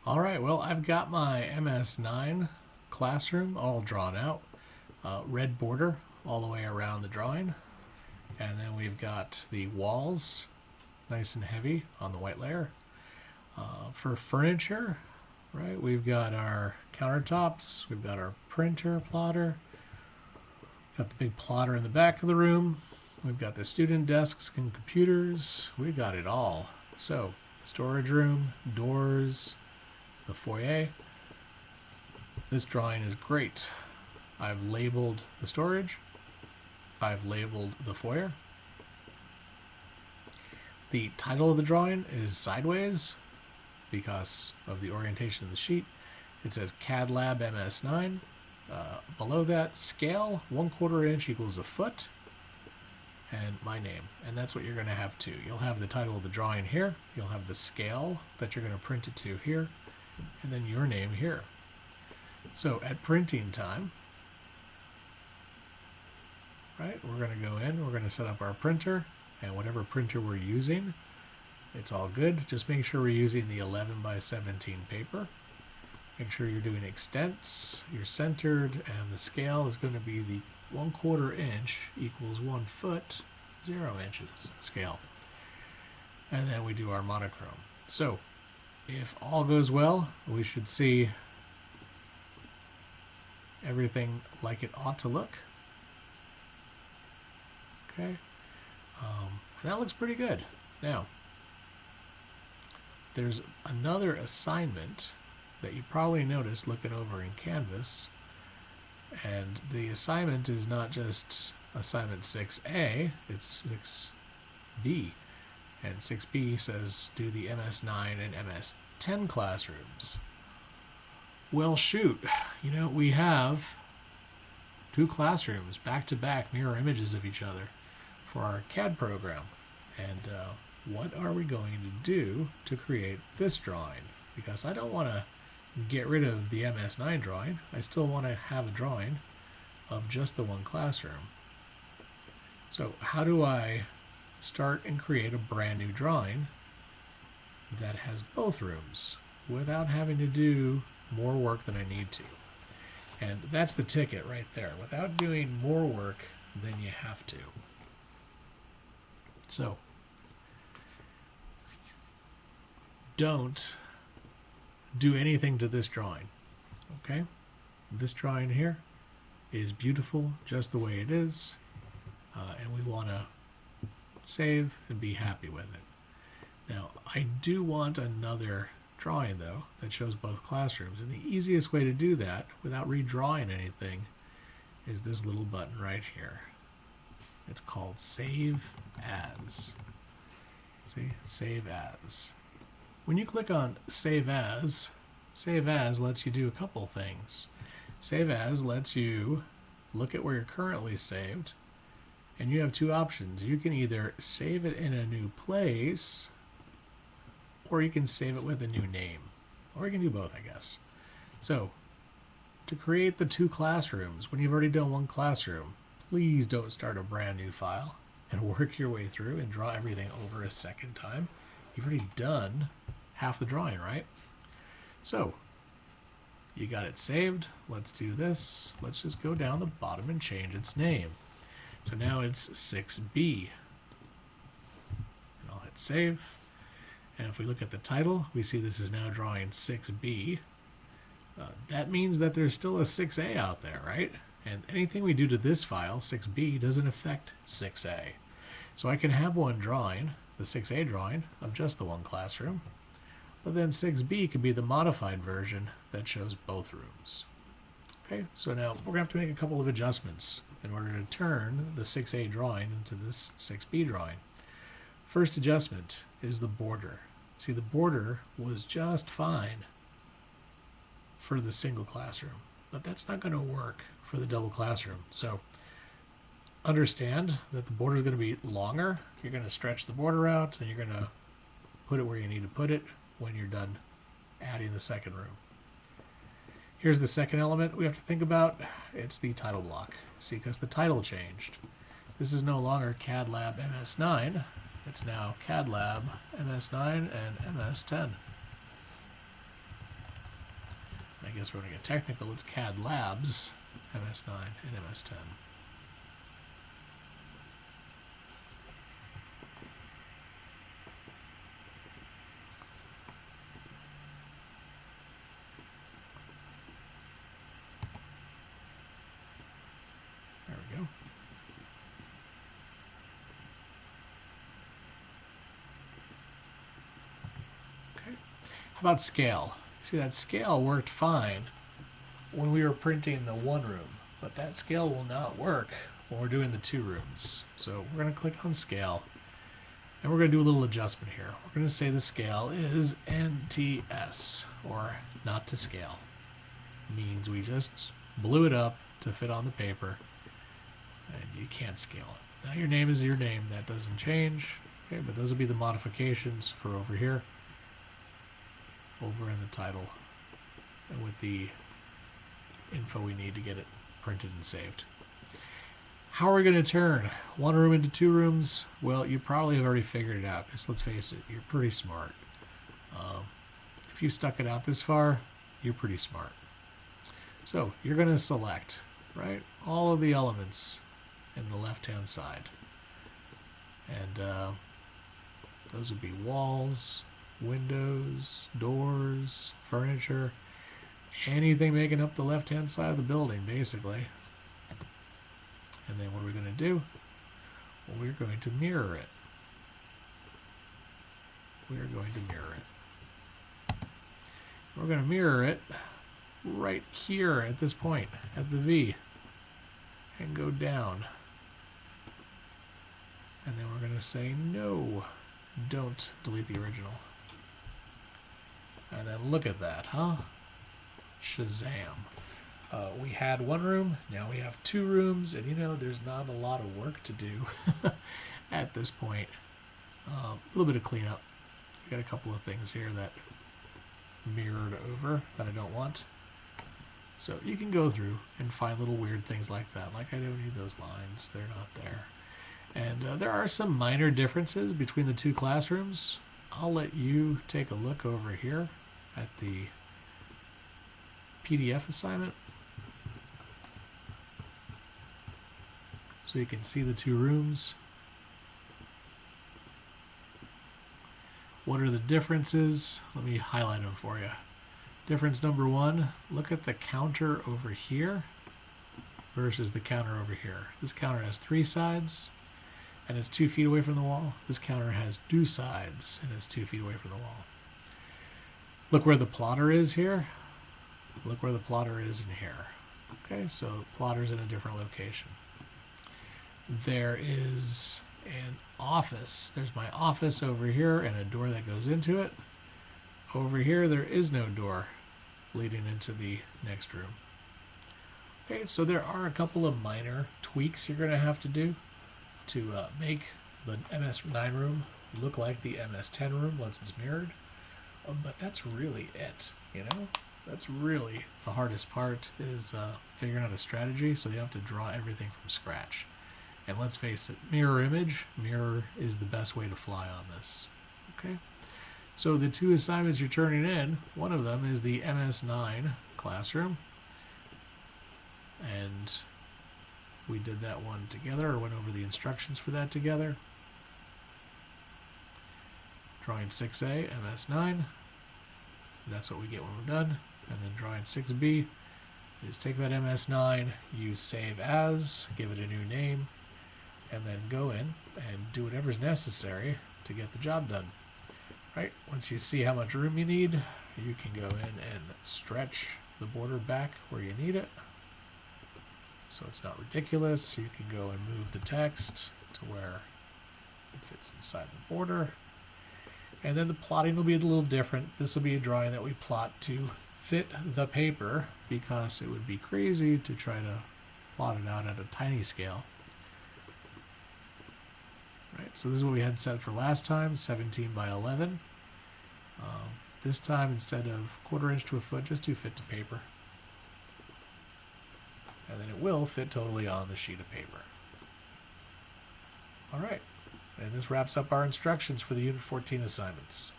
All right, well, I've got my MS9 classroom all drawn out. Red border all the way around the drawing. And then we've got the walls nice and heavy on the white layer. For furniture, right, we've got our countertops, we've got our printer plotter, got the big plotter in the back of the room, we've got the student desks and computers, we've got it all. So, storage room, doors, the foyer. This drawing is great. I've labeled the storage, I've labeled the foyer. The title of the drawing is sideways because of the orientation of the sheet. It says CAD Lab MS9. Below that, scale 1/4 inch equals a foot, and my name. And that's what you're going to have too. You'll have the title of the drawing here, you'll have the scale that you're going to print it to here, and then your name here. So at printing time, right, we're going to go in, we're going to set up our printer, and whatever printer we're using, it's all good. Just make sure we're using the 11 by 17 paper. Make sure you're doing extents, you're centered, and the scale is going to be the 1/4 inch equals 1 foot, 0 inches scale. And then we do our monochrome. So if all goes well, we should see everything like it ought to look. Okay. And that looks pretty good. Now, there's another assignment that you probably noticed looking over in Canvas, and the assignment is not just assignment 6A, it's 6B, and 6B says do the MS9 and MS10 classrooms. Well, shoot, you know, we have two classrooms back to back, mirror images of each other for our CAD program. And what are we going to do to create this drawing? Because I don't want to get rid of the MS9 drawing. I still want to have a drawing of just the one classroom. So how do I start and create a brand new drawing that has both rooms without having to do more work than I need to? And that's the ticket right there. Without doing more work than you have to. So, don't do anything to this drawing, okay? This drawing here is beautiful just the way it is, and we want to save and be happy with it. Now, I do want another drawing, though, that shows both classrooms, and the easiest way to do that without redrawing anything is this little button right here. It's called Save As. See? Save As. When you click on Save As lets you do a couple things. Save As lets you look at where you're currently saved, and you have two options. You can either save it in a new place, or you can save it with a new name. Or you can do both, I guess. So, to create the two classrooms, when you've already done one classroom, please don't start a brand new file and work your way through and draw everything over a second time. You've already done half the drawing, right? So, you got it saved. Let's do this. Let's just go down the bottom and change its name. So now it's 6B. And I'll hit save. And if we look at the title, we see this is now drawing 6B. That means that there's still a 6A out there, right? And anything we do to this file, 6B, doesn't affect 6A. So I can have one drawing, the 6A drawing, of just the one classroom, but then 6B could be the modified version that shows both rooms. Okay, so now we're going to have to make a couple of adjustments in order to turn the 6A drawing into this 6B drawing. First adjustment is the border. See, the border was just fine for the single classroom, but that's not going to work for the double classroom. So understand that the border is going to be longer. You're going to stretch the border out, and you're going to put it where you need to put it when you're done adding the second room. Here's the second element we have to think about. It's the title block. See, because the title changed. This is no longer CAD Lab MS9. It's now CAD Lab MS9 and MS10. guess we're going to get technical. It's CAD Labs, MS9 and MS10. There we go. Okay. How about scale? See, that scale worked fine when we were printing the one room, but that scale will not work when we're doing the two rooms. So we're going to click on scale, and we're going to do a little adjustment here. We're going to say the scale is NTS, or not to scale. Means we just blew it up to fit on the paper, and you can't scale it. Now your name is your name. That doesn't change. Okay, but those will be the modifications for over here, over in the title, and with the info we need to get it printed and saved. How are we going to turn one room into two rooms? Well, you probably have already figured it out, because let's face it, you're pretty smart. If you stuck it out this far, you're pretty smart. So you're going to select, right, all of the elements in the left-hand side. And those would be walls, windows, doors, furniture, anything making up the left-hand side of the building, basically. And then what are we going to do? Well, we're going to mirror it. We're going to mirror it. We're going to mirror it right here at this point, at the V, and go down. And then we're going to say, no, don't delete the original. And then look at that, huh? Shazam. We had one room, now we have two rooms, and you know, there's not a lot of work to do at this point. A little bit of cleanup. We got a couple of things here that mirrored over that I don't want. So you can go through and find little weird things like that. Like, I don't need those lines, they're not there. And there are some minor differences between the two classrooms. I'll let you take a look over here at the PDF assignment, so you can see the two rooms. What are the differences? Let me highlight them for you. Difference number one, look at the counter over here versus the counter over here. This counter has 3 sides and it's 2 feet away from the wall. This counter has 2 sides and it's 2 feet away from the wall. Look where the plotter is here. Look where the plotter is in here. Okay, so the plotter's in a different location. There is an office. There's my office over here and a door that goes into it. Over here, there is no door leading into the next room. Okay, so there are a couple of minor tweaks you're going to have to do to make the MS9 room look like the MS10 room once it's mirrored. But that's really it, you know? That's really the hardest part, is figuring out a strategy so you don't have to draw everything from scratch. And let's face it, mirror image, mirror is the best way to fly on this. Okay? So the 2 assignments you're turning in, one of them is the MS9 classroom. And we did that one together, or went over the instructions for that together. Drawing 6A, MS9. That's what we get when we're done. And then drawing 6B is take that MS9, use save as, give it a new name, and then go in and do whatever's necessary to get the job done. Right? Once you see how much room you need, you can go in and stretch the border back where you need it, so it's not ridiculous. You can go and move the text to where it fits inside the border. And then the plotting will be a little different. This will be a drawing that we plot to fit the paper, because it would be crazy to try to plot it out at a tiny scale. Right, so this is what we had set for last time, 17 by 11. This time, instead of 1/4 inch to a foot, just do fit to paper. And then it will fit totally on the sheet of paper. All right, and this wraps up our instructions for the Unit 14 assignments.